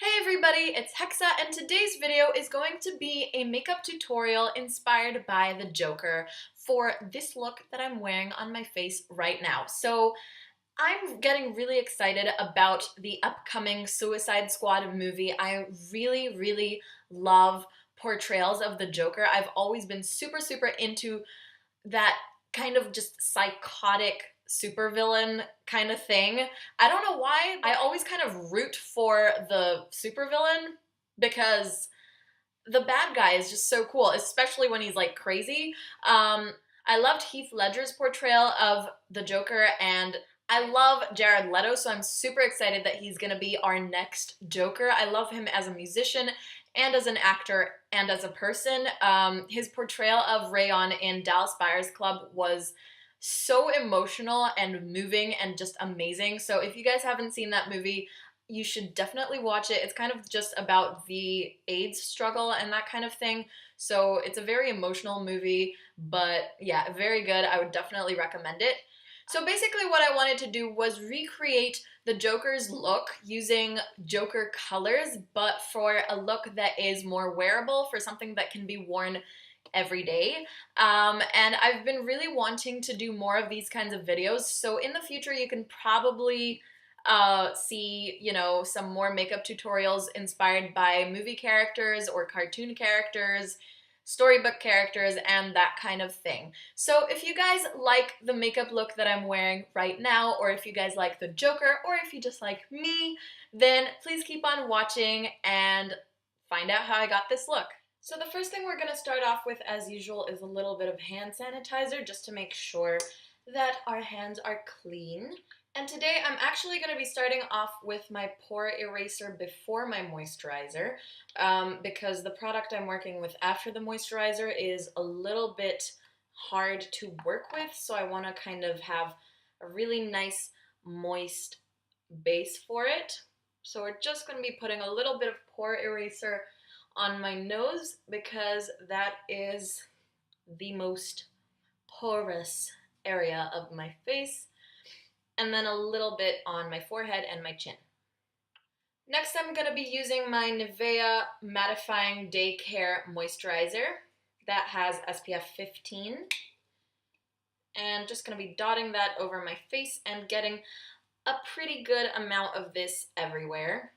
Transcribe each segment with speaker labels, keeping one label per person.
Speaker 1: Hey everybody, it's Hexa, and today's video is going to be a makeup tutorial inspired by the Joker for this look that I'm wearing on my face right now. So I'm getting really excited about the upcoming Suicide Squad movie. I really love portrayals of the Joker. I've always been super into that kind of just psychotic supervillain kind of thing. I don't know why. I always kind of root for the supervillain because the bad guy is just so cool, especially when he's like crazy. I loved Heath Ledger's portrayal of the Joker, and I love Jared Leto, so I'm super excited that he's gonna be our next Joker. I love him as a musician and as an actor and as a person. His portrayal of Rayon in Dallas Buyers Club was so emotional and moving and just amazing. So if you guys haven't seen that movie, you should definitely watch it. It's kind of just about the AIDS struggle and that kind of thing. So it's a very emotional movie, but yeah, very good. I would definitely recommend it. So basically what I wanted to do was recreate the Joker's look using Joker colors, but for a look that is more wearable, for something that can be worn every day. And I've been really wanting to do more of these kinds of videos, so in the future you can probably see, some more makeup tutorials inspired by movie characters or cartoon characters, storybook characters, and that kind of thing. So if you guys like the makeup look that I'm wearing right now, or if you guys like the Joker, or if you just like me, then please keep on watching and find out how I got this look. So the first thing we're going to start off with, as usual, is a little bit of hand sanitizer just to make sure that our hands are clean. And today I'm actually going to be starting off with my pore eraser before my moisturizer because the product I'm working with after the moisturizer is a little bit hard to work with, so I want to kind of have a really nice moist base for it. So we're just going to be putting a little bit of pore eraser on my nose because that is the most porous area of my face, and then a little bit on my forehead and my chin. Next, I'm going to be using my Nivea Mattifying Day Care Moisturizer that has SPF 15, and just going to be dotting that over my face and getting a pretty good amount of this everywhere.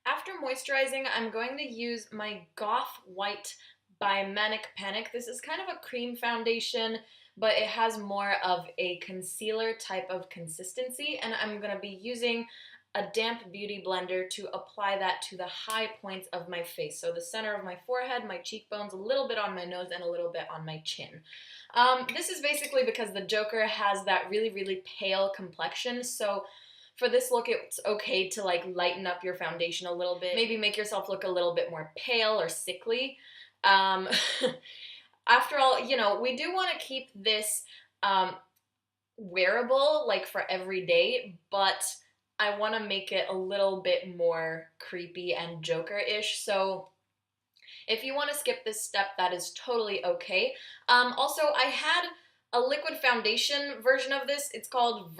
Speaker 1: After moisturizing, I'm going to use my Goth White by Manic Panic. This is kind of a cream foundation, but it has more of a concealer type of consistency, and I'm going to be using a damp beauty blender to apply that to the high points of my face. So the center of my forehead, my cheekbones, a little bit on my nose, and a little bit on my chin. This is basically because the Joker has that really pale complexion, so for this look, it's okay to like lighten up your foundation a little bit, maybe make yourself look a little bit more pale or sickly. After all, we do want to keep this wearable, like for every day, but I want to make it a little bit more creepy and Joker-ish, so if you want to skip this step, that is totally okay. Also, I had a liquid foundation version of this. It's called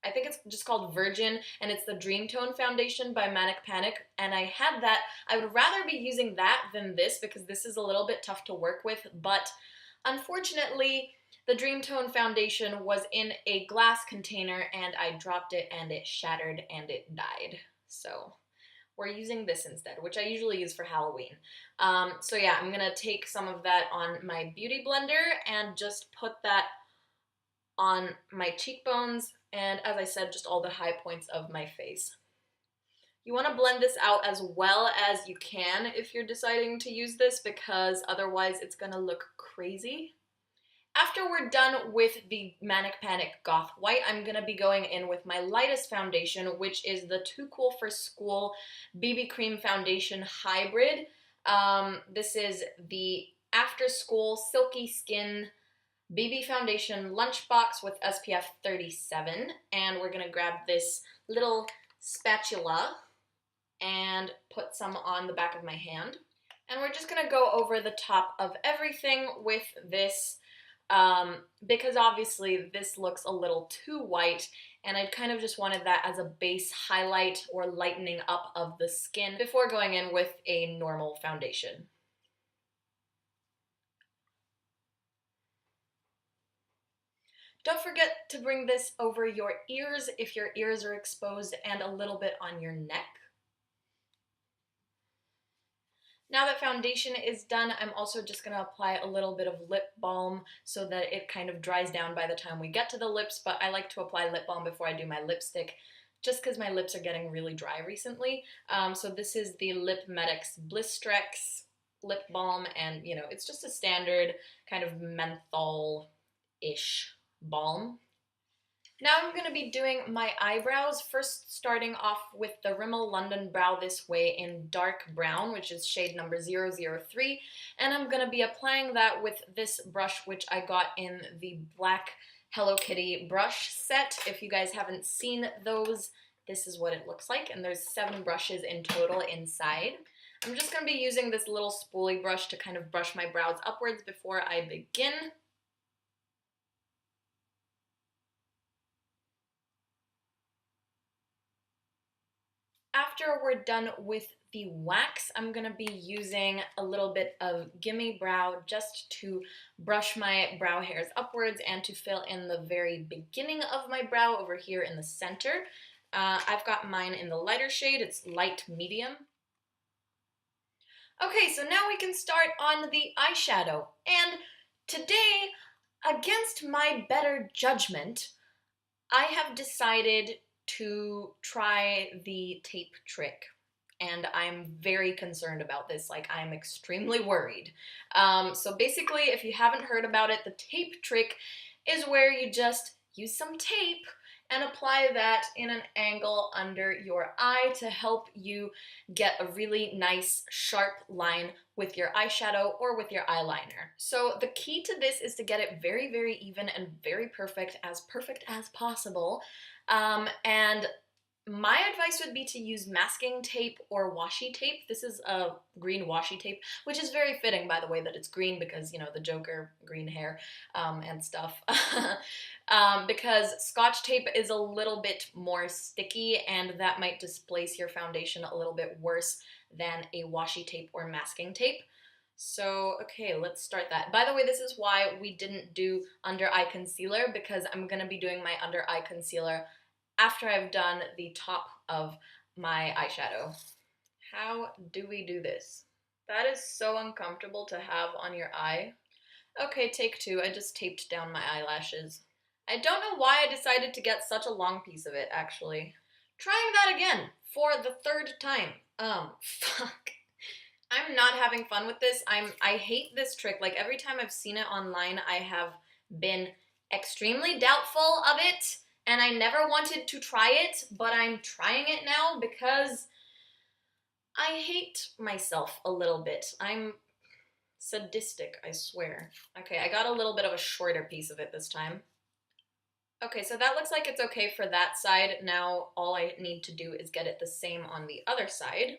Speaker 1: I think it's just called Virgin, and it's the Dream Tone Foundation by Manic Panic, and I had that. I would rather be using that than this because this is a little bit tough to work with, but unfortunately, the Dream Tone Foundation was in a glass container, and I dropped it, and it shattered, and it died. So we're using this instead, which I usually use for Halloween. So yeah, I'm gonna take some of that on my beauty blender and just put that on my cheekbones, and as I said, just all the high points of my face. You want to blend this out as well as you can if you're deciding to use this, because otherwise it's going to look crazy. After we're done with the Manic Panic Goth White, I'm going to be going in with my lightest foundation, which is the Too Cool for School BB Cream Foundation Hybrid. This is the After School Silky Skin BB Foundation Lunchbox with SPF 37, and we're going to grab this little spatula and put some on the back of my hand. And we're just going to go over the top of everything with this because obviously this looks a little too white and I kind of just wanted that as a base highlight or lightening up of the skin before going in with a normal foundation. Don't forget to bring this over your ears if your ears are exposed, and a little bit on your neck. Now that foundation is done, I'm also just going to apply a little bit of lip balm so that it kind of dries down by the time we get to the lips, but I like to apply lip balm before I do my lipstick just because my lips are getting really dry recently. So this is the Lip Medix Blistrex lip balm, and you know, it's just a standard kind of menthol-ish balm. Now I'm going to be doing my eyebrows, first starting off with the Rimmel London Brow This Way in dark brown, which is shade number 003, and I'm going to be applying that with this brush, which I got in the black Hello Kitty brush set. If you guys haven't seen those, this is what it looks like, and there's 7 brushes in total inside. I'm just going to be using this little spoolie brush to kind of brush my brows upwards before I begin. After we're done with the wax, I'm going to be using a little bit of Gimme Brow just to brush my brow hairs upwards and to fill in the very beginning of my brow over here in the center. I've got mine in the lighter shade, it's light medium. Okay, so now we can start on the eyeshadow. And today, against my better judgment, I have decided to try the tape trick, and I'm very concerned about this. Like, I'm extremely worried. So basically, if you haven't heard about it, the tape trick is where you just use some tape and apply that in an angle under your eye to help you get a really nice sharp line with your eyeshadow or with your eyeliner. So the key to this is to get it very, very even and very perfect as possible. And my advice would be to use masking tape or washi tape. This is a green washi tape, which is very fitting, by the way, that it's green because, you know, the Joker, green hair, and stuff. Because Scotch tape is a little bit more sticky, and that might displace your foundation a little bit worse than a washi tape or masking tape. So, okay, let's start that. By the way, this is why we didn't do under eye concealer, because I'm going to be doing my under eye concealer after I've done the top of my eyeshadow. How do we do this? That is so uncomfortable to have on your eye. Okay, take 2. I just taped down my eyelashes. I don't know why I decided to get such a long piece of it, actually. Trying that again for the 3rd time. Fuck. I'm not having fun with this. I hate this trick. Like, every time I've seen it online, I have been extremely doubtful of it, and I never wanted to try it, but I'm trying it now because I hate myself a little bit. I'm sadistic, I swear. Okay, I got a little bit of a shorter piece of it this time. Okay, so that looks like it's okay for that side. Now all I need to do is get it the same on the other side,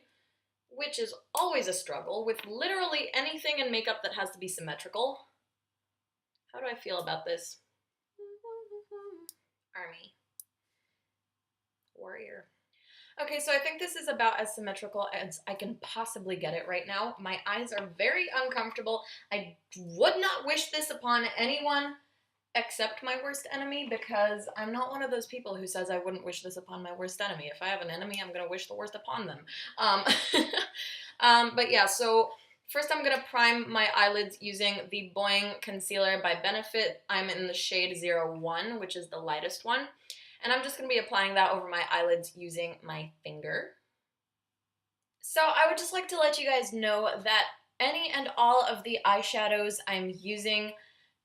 Speaker 1: which is always a struggle with literally anything in makeup that has to be symmetrical. How do I feel about this? Army. Warrior. Okay, so I think this is about as symmetrical as I can possibly get it right now. My eyes are very uncomfortable. I would not wish this upon anyone except my worst enemy, because I'm not one of those people who says I wouldn't wish this upon my worst enemy. If I have an enemy, I'm going to wish the worst upon them. But yeah, so first I'm going to prime my eyelids using the Boing Concealer by Benefit. I'm in the shade 01, which is the lightest one. And I'm just going to be applying that over my eyelids using my finger. So I would just like to let you guys know that any and all of the eyeshadows I'm using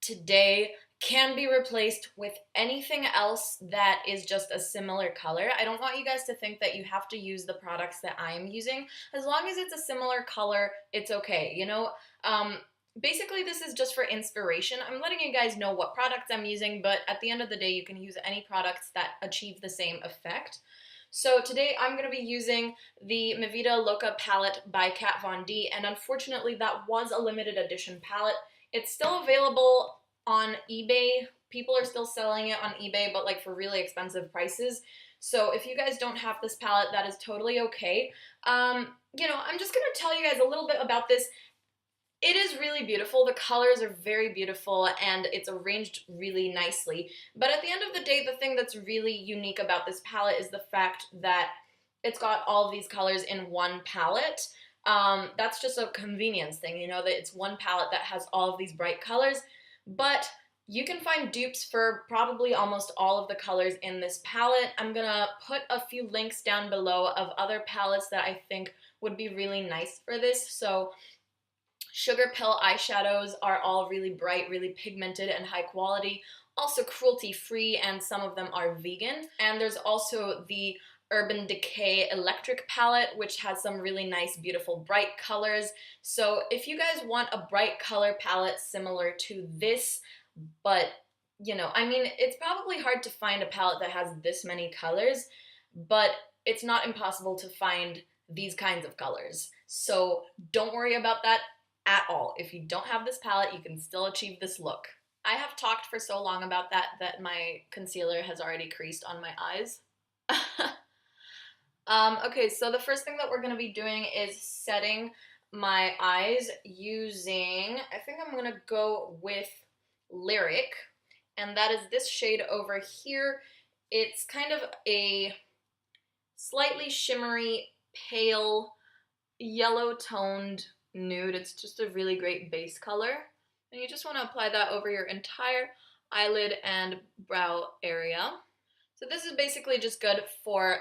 Speaker 1: today can be replaced with anything else that is just a similar color. I don't want you guys to think that you have to use the products that I'm using. As long as it's a similar color, it's okay, you know? Basically, this is just for inspiration. I'm letting you guys know what products I'm using, but at the end of the day, you can use any products that achieve the same effect. So today I'm going to be using the Mi Vida Loca palette by Kat Von D, and unfortunately that was a limited edition palette. It's still available on eBay. People are still selling it on eBay, but like for really expensive prices. So if you guys don't have this palette, that is totally okay. I'm just gonna tell you guys a little bit about this. It is really beautiful. The colors are very beautiful and it's arranged really nicely. But at the end of the day, the thing that's really unique about this palette is the fact that it's got all of these colors in one palette. That's just a convenience thing, that it's one palette that has all of these bright colors. But you can find dupes for probably almost all of the colors in this palette. I'm gonna put a few links down below of other palettes that I think would be really nice for this. So Sugar Pill eyeshadows are all really bright, really pigmented and high quality, also cruelty-free, and some of them are vegan. And there's also the Urban Decay Electric palette, which has some really nice, beautiful, bright colors. So if you guys want a bright color palette similar to this, but it's probably hard to find a palette that has this many colors, but it's not impossible to find these kinds of colors. So don't worry about that at all. If you don't have this palette, you can still achieve this look. I have talked for so long about that my concealer has already creased on my eyes. Okay, so the first thing that we're going to be doing is setting my eyes using, I think I'm going to go with Lyric, and that is this shade over here. It's kind of a slightly shimmery, pale, yellow-toned nude. It's just a really great base color, and you just want to apply that over your entire eyelid and brow area. So this is basically just good for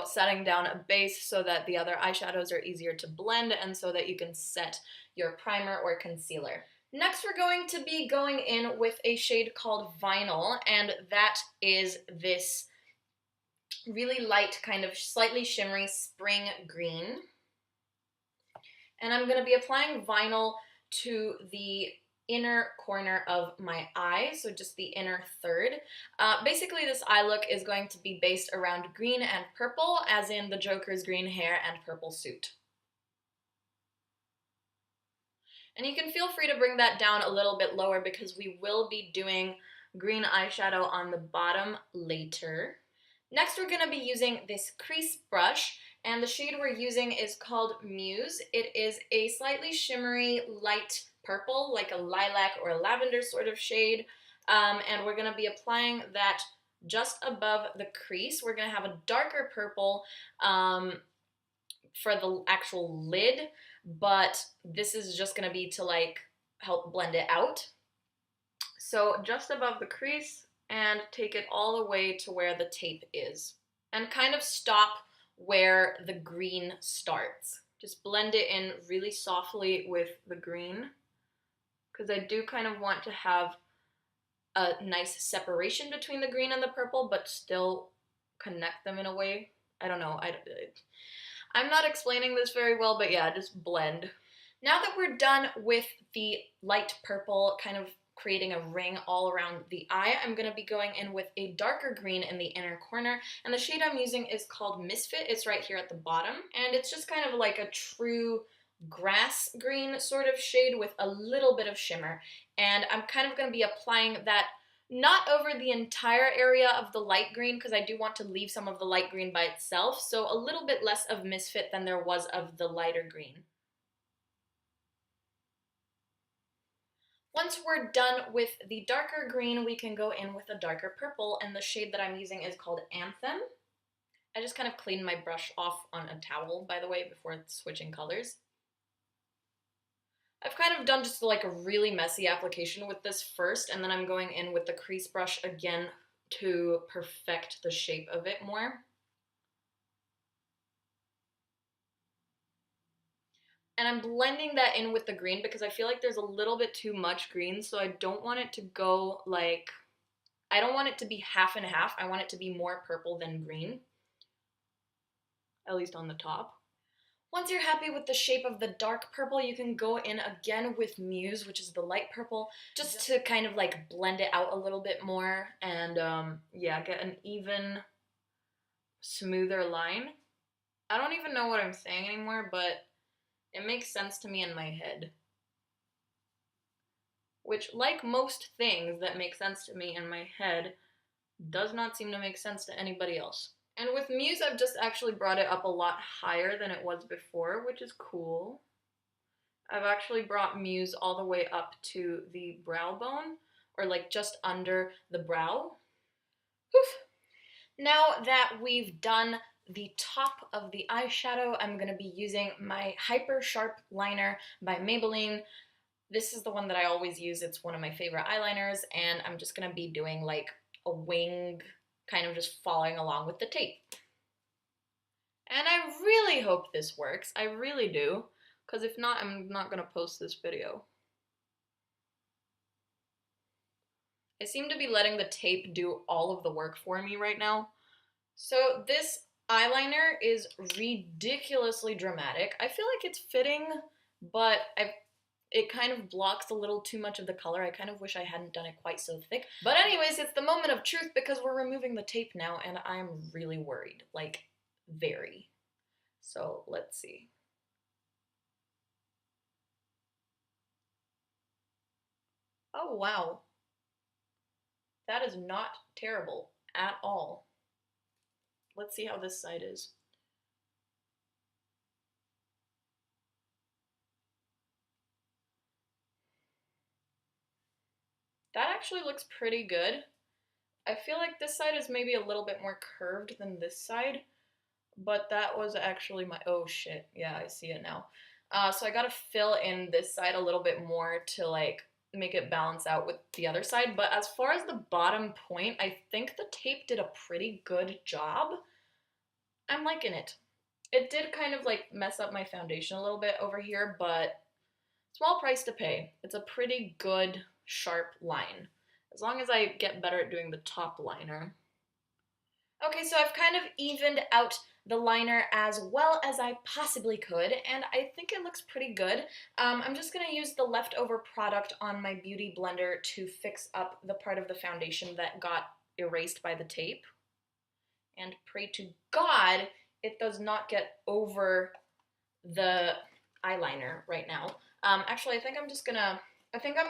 Speaker 1: setting down a base so that the other eyeshadows are easier to blend and so that you can set your primer or concealer. Next, we're going to be going in with a shade called Vinyl, and that is this really light, kind of slightly shimmery spring green. And I'm going to be applying Vinyl to the inner corner of my eye, so just the inner third. Basically, this eye look is going to be based around green and purple, as in the Joker's green hair and purple suit. And you can feel free to bring that down a little bit lower because we will be doing green eyeshadow on the bottom later. Next, we're going to be using this crease brush, and the shade we're using is called Muse. It is a slightly shimmery light purple, like a lilac or a lavender sort of shade, and we're going to be applying that just above the crease. We're going to have a darker purple for the actual lid, but this is just going to be to help blend it out. So just above the crease, and take it all the way to where the tape is. And kind of stop where the green starts. Just blend it in really softly with the green, because I do kind of want to have a nice separation between the green and the purple, but still connect them in a way. I don't know. I'm not explaining this very well, but yeah, just blend. Now that we're done with the light purple, kind of creating a ring all around the eye, I'm going to be going in with a darker green in the inner corner, and the shade I'm using is called Misfit. It's right here at the bottom, and it's just kind of like a true grass green sort of shade with a little bit of shimmer, and I'm kind of going to be applying that not over the entire area of the light green, because I do want to leave some of the light green by itself, so a little bit less of Misfit than there was of the lighter green. Once we're done with the darker green, we can go in with a darker purple, and the shade that I'm using is called Anthem. I just kind of cleaned my brush off on a towel, by the way, before switching colors. I've kind of done just like a really messy application with this first, and then I'm going in with the crease brush again to perfect the shape of it more. And I'm blending that in with the green because I feel like there's a little bit too much green, so I don't want it to go I don't want it to be half and half. I want it to be more purple than green, at least on the top. Once you're happy with the shape of the dark purple, you can go in again with Muse, which is the light purple, just to kind of blend it out a little bit more and yeah, get an even, smoother line. I don't even know what I'm saying anymore, but it makes sense to me in my head. which, like most things that make sense to me in my head, does not seem to make sense to anybody else. And with Muse, I've just actually brought it up a lot higher than it was before, which is cool. I've actually brought Muse all the way up to the brow bone, or like just under the brow. Oof. Now that we've done the top of the eyeshadow, I'm going to be using my Hyper Sharp Liner by Maybelline. This is the one that I always use. It's one of my favorite eyeliners, and I'm just going to be doing like a wing, kind of just following along with the tape. And I really hope this works. I really do, because if not, I'm not going to post this video. I seem to be letting the tape do all of the work for me right now. So this eyeliner is ridiculously dramatic. I feel like it's fitting, but it kind of blocks a little too much of the color. I kind of wish I hadn't done it quite so thick. But anyways, it's the moment of truth because we're removing the tape now, and I'm really worried, like very. So let's see. Oh wow. That is not terrible at all. Let's see how this side is. That actually looks pretty good. I feel like this side is maybe a little bit more curved than this side, but that was actually my, oh shit, yeah, I see it now. So I gotta fill in this side a little bit more to like make it balance out with the other side, but as far as the bottom point, I think the tape did a pretty good job. I'm liking it. It did kind of like mess up my foundation a little bit over here, but small price to pay. It's a pretty good, sharp line. As long as I get better at doing the top liner. Okay, so I've kind of evened out the liner as well as I possibly could, and I think it looks pretty good. I'm just going to use the leftover product on my beauty blender to fix up the part of the foundation that got erased by the tape. And pray to God it does not get over the eyeliner right now. Actually, I think I'm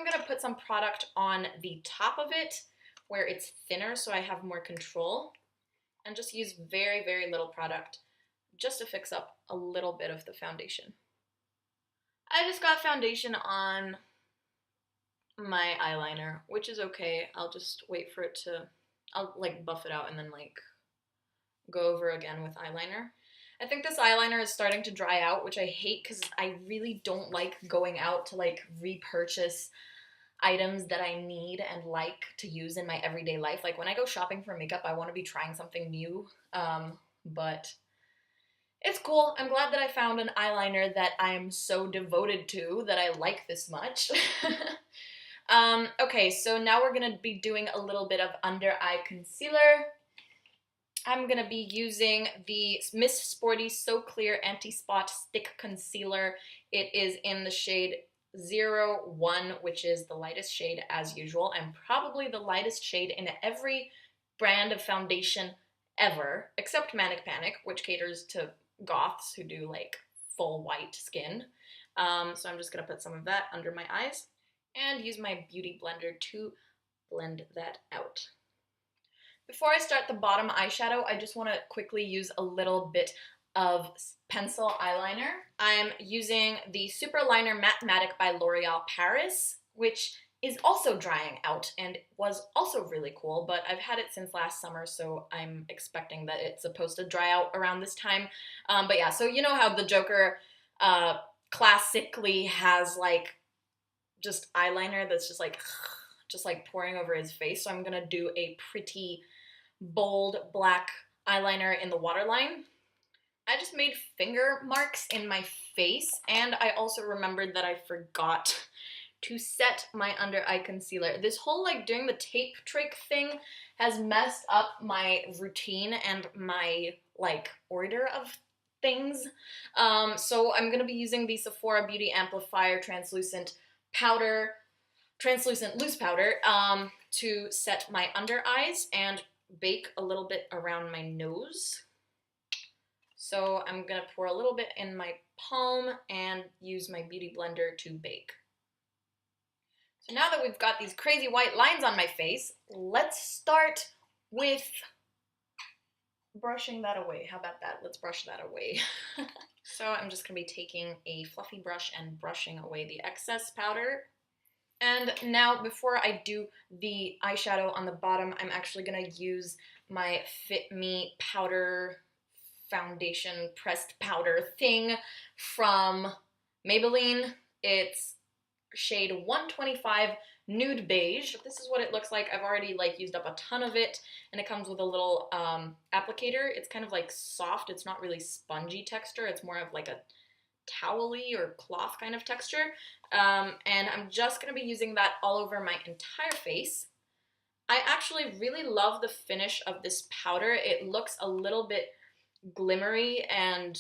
Speaker 1: gonna put some product on the top of it where it's thinner so I have more control, and just use very, very little product just to fix up a little bit of the foundation. I just got foundation on my eyeliner, which is okay. I'll just wait for it to, I'll like buff it out and then like go over again with eyeliner. I think this eyeliner is starting to dry out, which I hate because I really don't like going out to like repurchase items that I need and like to use in my everyday life. Like when I go shopping for makeup, I want to be trying something new, but it's cool. I'm glad that I found an eyeliner that I'm so devoted to that I like this much. Okay, so now we're going to be doing a little bit of under eye concealer. I'm going to be using the Miss Sporty So Clear Anti-Spot Stick Concealer. It is in the shade 01, which is the lightest shade as usual, and probably the lightest shade in every brand of foundation ever, except Manic Panic, which caters to goths who do like full white skin. So I'm just going to put some of that under my eyes and use my beauty blender to blend that out. Before I start the bottom eyeshadow, I just want to quickly use a little bit of pencil eyeliner. I'm using the Super Liner Matte by L'Oreal Paris, which is also drying out and was also really cool, but I've had it since last summer, so I'm expecting that it's supposed to dry out around this time. But yeah, so you know how the Joker classically has like just eyeliner that's just like pouring over his face, so I'm gonna do a pretty bold black eyeliner in the waterline. I just made finger marks in my face, and I also remembered that I forgot to set my under eye concealer. This whole like doing the tape trick thing has messed up my routine and my like order of things. So I'm gonna be using the Sephora Beauty Amplifier translucent loose powder to set my under eyes and bake a little bit around my nose. So I'm gonna pour a little bit in my palm and use my beauty blender to bake. So now that we've got these crazy white lines on my face, let's start with brushing that away. How about that? Let's brush that away. So I'm just gonna be taking a fluffy brush and brushing away the excess powder. And now before I do the eyeshadow on the bottom, I'm actually gonna use my Fit Me powder foundation pressed powder thing from Maybelline. It's shade 125 Nude Beige. This is what it looks like. I've already used up a ton of it, and it comes with a little applicator. It's kind of soft. It's not really spongy texture. It's more of a towely or cloth kind of texture. And I'm just gonna be using that all over my entire face. I actually really love the finish of this powder. It looks a little bit glimmery, and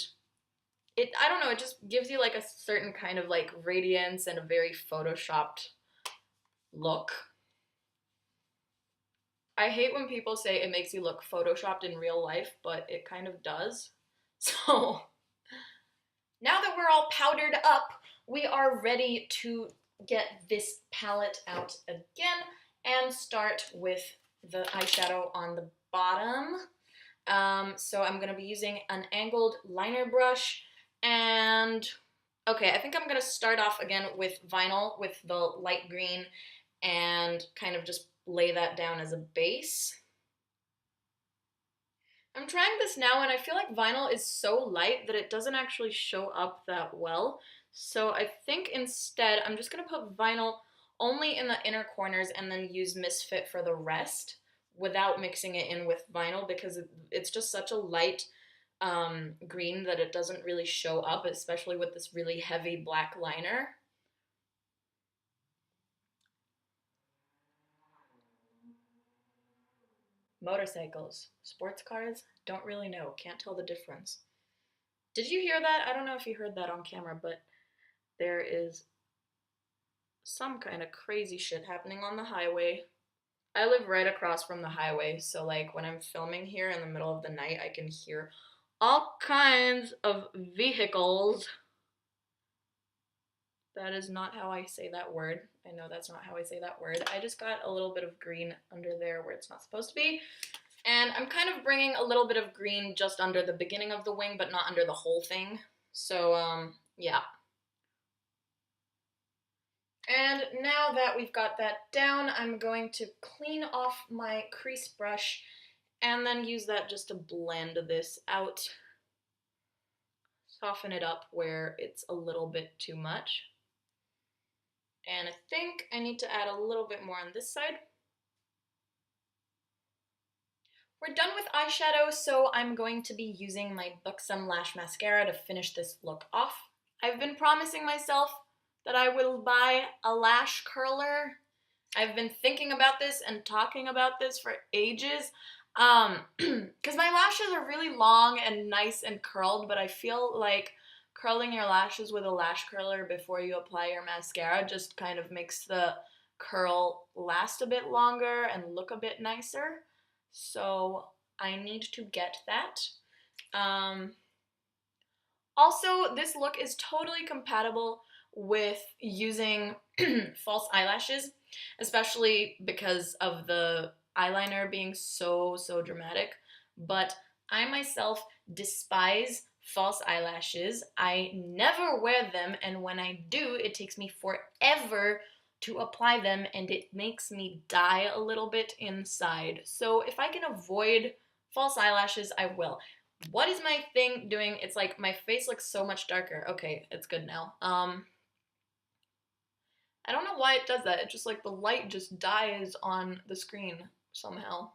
Speaker 1: I don't know, it just gives you a certain kind of radiance and a very photoshopped look. I hate when people say it makes you look photoshopped in real life, but it kind of does. So now that we're all powdered up, we are ready to get this palette out again and start with the eyeshadow on the bottom. So I'm going to be using an angled liner brush, and okay, I think I'm going to start off again with vinyl with the light green and kind of just lay that down as a base. I'm trying this now, and I feel like vinyl is so light that it doesn't actually show up that well. So I think instead I'm just going to put vinyl only in the inner corners and then use Misfit for the rest without mixing it in with vinyl, because it's just such a light green that it doesn't really show up, especially with this really heavy black liner. Motorcycles, sports cars, don't really know, can't tell the difference. Did you hear that? I don't know if you heard that on camera, but there is some kind of crazy shit happening on the highway. I live right across from the highway, so when I'm filming here in the middle of the night, I can hear all kinds of vehicles. That is not how I say that word. I know that's not how I say that word. I just got a little bit of green under there where it's not supposed to be. And I'm kind of bringing a little bit of green just under the beginning of the wing, but not under the whole thing. So, yeah. And now that we've got that down, I'm going to clean off my crease brush and then use that just to blend this out. Soften it up where it's a little bit too much. And I think I need to add a little bit more on this side. We're done with eyeshadow, so I'm going to be using my Buxom Lash Mascara to finish this look off. I've been promising myself that I will buy a lash curler. I've been thinking about this and talking about this for ages, because my lashes are really long and nice and curled, but I feel like curling your lashes with a lash curler before you apply your mascara just kind of makes the curl last a bit longer and look a bit nicer. So I need to get that. Also, this look is totally compatible with using false eyelashes, especially because of the eyeliner being so dramatic. But I myself despise false eyelashes. I never wear them, and when I do, it takes me forever to apply them, and it makes me die a little bit inside. So if I can avoid false eyelashes, I will. What is my thing doing? It's my face looks so much darker. Okay, it's good now. I don't know why it does that. It's just the light just dies on the screen somehow.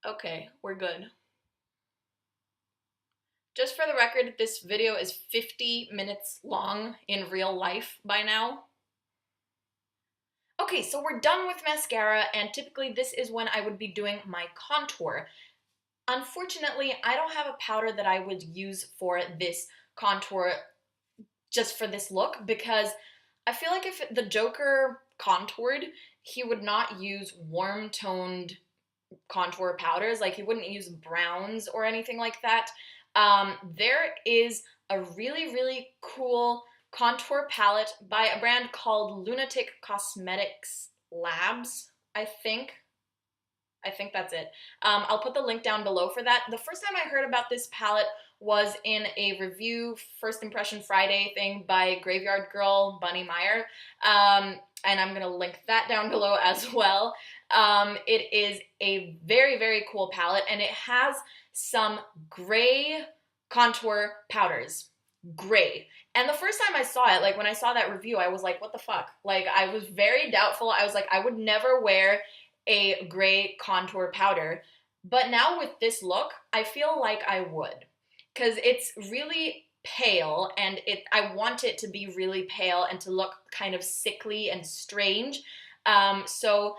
Speaker 1: Okay, we're good. Just for the record, this video is 50 minutes long in real life by now. Okay, so we're done with mascara, and typically this is when I would be doing my contour. Unfortunately, I don't have a powder that I would use for this contour just for this look, because I feel like if the Joker contoured, he would not use warm-toned contour powders. He wouldn't use browns or anything like that. There is a really cool contour palette by a brand called Lunatic Cosmetics Labs, I think. I think that's it. I'll put the link down below for that. The first time I heard about this palette was in a review, First Impression Friday thing by Graveyard Girl Bunny Meyer. And I'm gonna link that down below as well. It is a very, very cool palette, and it has some gray contour powders. Gray. And the first time I saw it, like when I saw that review, I was like, what the fuck? Like, I was very doubtful. I was like, I would never wear a gray contour powder. But now with this look, I feel like I would. Because it's really pale, and I want it to be really pale and to look kind of sickly and strange. So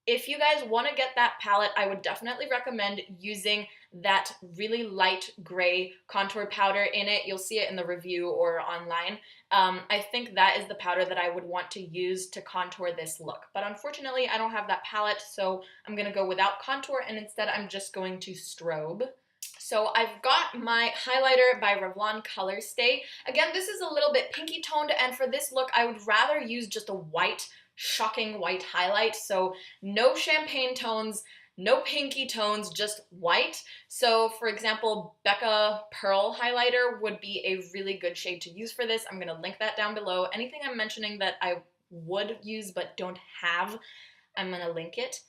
Speaker 1: if you guys want to get that palette, I would definitely recommend using that really light gray contour powder in it. You'll see it in the review or online. I think that is the powder that I would want to use to contour this look. But unfortunately, I don't have that palette, so I'm going to go without contour, and instead I'm just going to strobe. So I've got my highlighter by Revlon Color Stay. Again, this is a little bit pinky toned, and for this look, I would rather use just a white, shocking white highlight. So no champagne tones, no pinky tones, just white. So for example, Becca Pearl highlighter would be a really good shade to use for this. I'm gonna link that down below. Anything I'm mentioning that I would use but don't have, I'm gonna link it.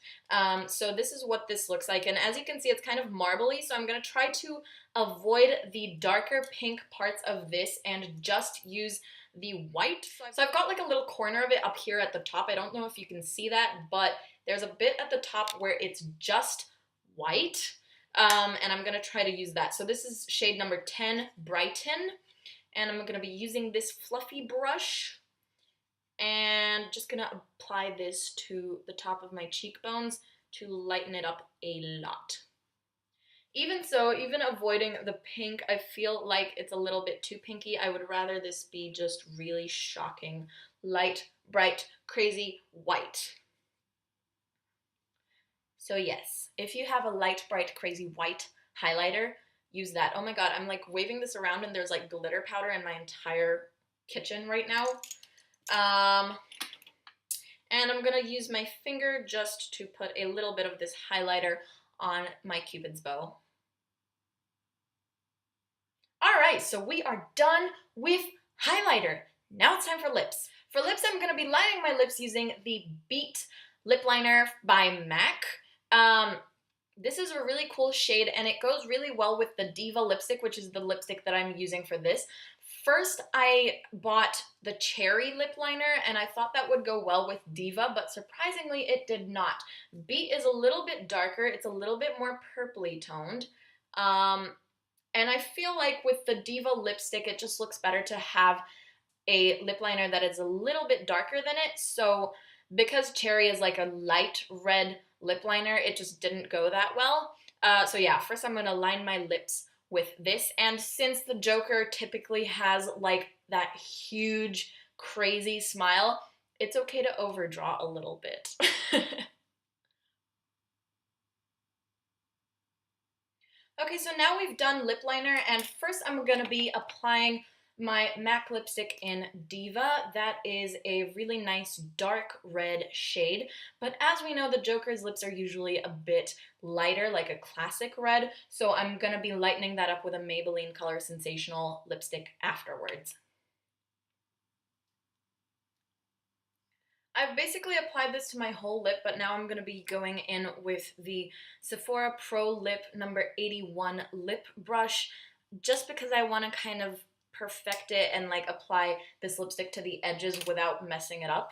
Speaker 1: So this is what this looks like, and as you can see, it's kind of marbly, so I'm gonna try to avoid the darker pink parts of this and just use the white. So I've got like a little corner of it up here at the top. I don't know if you can see that, but there's a bit at the top where it's just white, and I'm gonna try to use that. So this is shade number 10, Brighten, and I'm gonna be using this fluffy brush and just gonna apply this to the top of my cheekbones to lighten it up a lot. Even so, even avoiding the pink, I feel like it's a little bit too pinky. I would rather this be just really shocking, light, bright, crazy white. So yes, if you have a light, bright, crazy white highlighter, use that. Oh my god, I'm like waving this around and there's like glitter powder in my entire kitchen right now. And I'm gonna use my finger just to put a little bit of this highlighter on my Cupid's bow. All right, so we are done with highlighter. Now it's time for lips. For lips, I'm gonna be lining my lips using the Beat Lip Liner by MAC. This is a really cool shade, and it goes really well with the Diva lipstick, which is the lipstick that I'm using for this. First, I bought the Cherry lip liner, and I thought that would go well with Diva, but surprisingly, it did not. Beat is a little bit darker. It's a little bit more purpley toned. And I feel like with the Diva lipstick, it just looks better to have a lip liner that is a little bit darker than it. So because Cherry is like a light red lip liner, it just didn't go that well. So yeah, first I'm gonna line my lips with this. And since the Joker typically has like that huge, crazy smile, it's okay to overdraw a little bit. Okay, so now we've done lip liner, and first I'm gonna be applying my MAC lipstick in Diva. That is a really nice dark red shade, but as we know, the Joker's lips are usually a bit lighter, like a classic red, so I'm gonna be lightening that up with a Maybelline Color Sensational lipstick afterwards. I've basically applied this to my whole lip, but now I'm going to be going in with the Sephora Pro Lip number 81 lip brush, just because I want to kind of perfect it and like apply this lipstick to the edges without messing it up.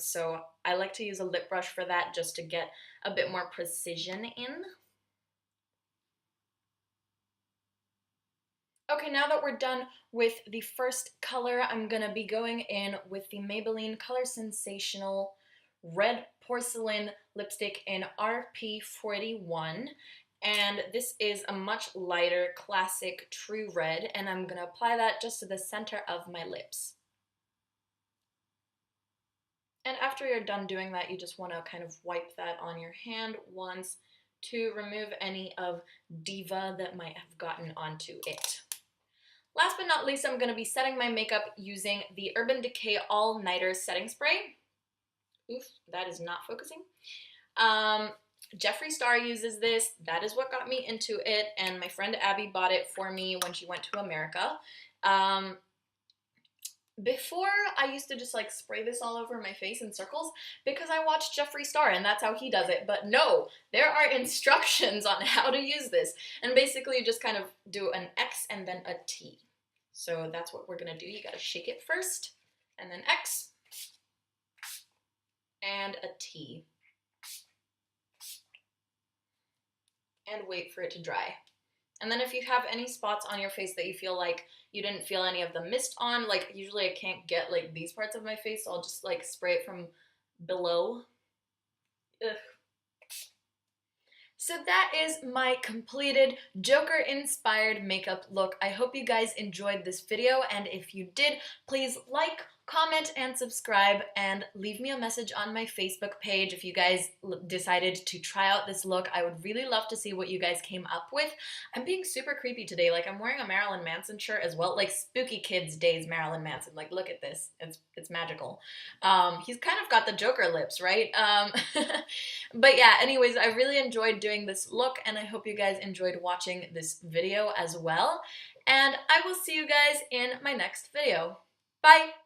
Speaker 1: So I like to use a lip brush for that, just to get a bit more precision in. Okay, now that we're done with the first color, I'm gonna be going in with the Maybelline Color Sensational Red Porcelain Lipstick in RP41. And this is a much lighter, classic, true red, and I'm gonna apply that just to the center of my lips. And after you're done doing that, you just wanna kind of wipe that on your hand once to remove any of Diva that might have gotten onto it. Last but not least, I'm going to be setting my makeup using the Urban Decay All Nighter Setting Spray. Oof, that is not focusing. Jeffree Star uses this. That is what got me into it, and my friend Abby bought it for me when she went to America. Before, I used to just like spray this all over my face in circles because I watched Jeffree Star and that's how he does it. But no, there are instructions on how to use this. And basically you just kind of do an X and then a T. So that's what we're gonna do. You gotta shake it first, and then X, and a T. And wait for it to dry. And then if you have any spots on your face that you feel like you didn't feel any of the mist on, like usually I can't get like these parts of my face, so I'll just like spray it from below. Ugh. So that is my completed Joker-inspired makeup look. I hope you guys enjoyed this video, and if you did, please like, comment, and subscribe, and leave me a message on my Facebook page if you guys decided to try out this look. I would really love to see what you guys came up with. I'm being super creepy today. Like, I'm wearing a Marilyn Manson shirt as well, like Spooky Kids Days Marilyn Manson. Like, look at this. It's magical. He's kind of got the Joker lips, right? But yeah, anyways, I really enjoyed doing this look, and I hope you guys enjoyed watching this video as well. And I will see you guys in my next video. Bye!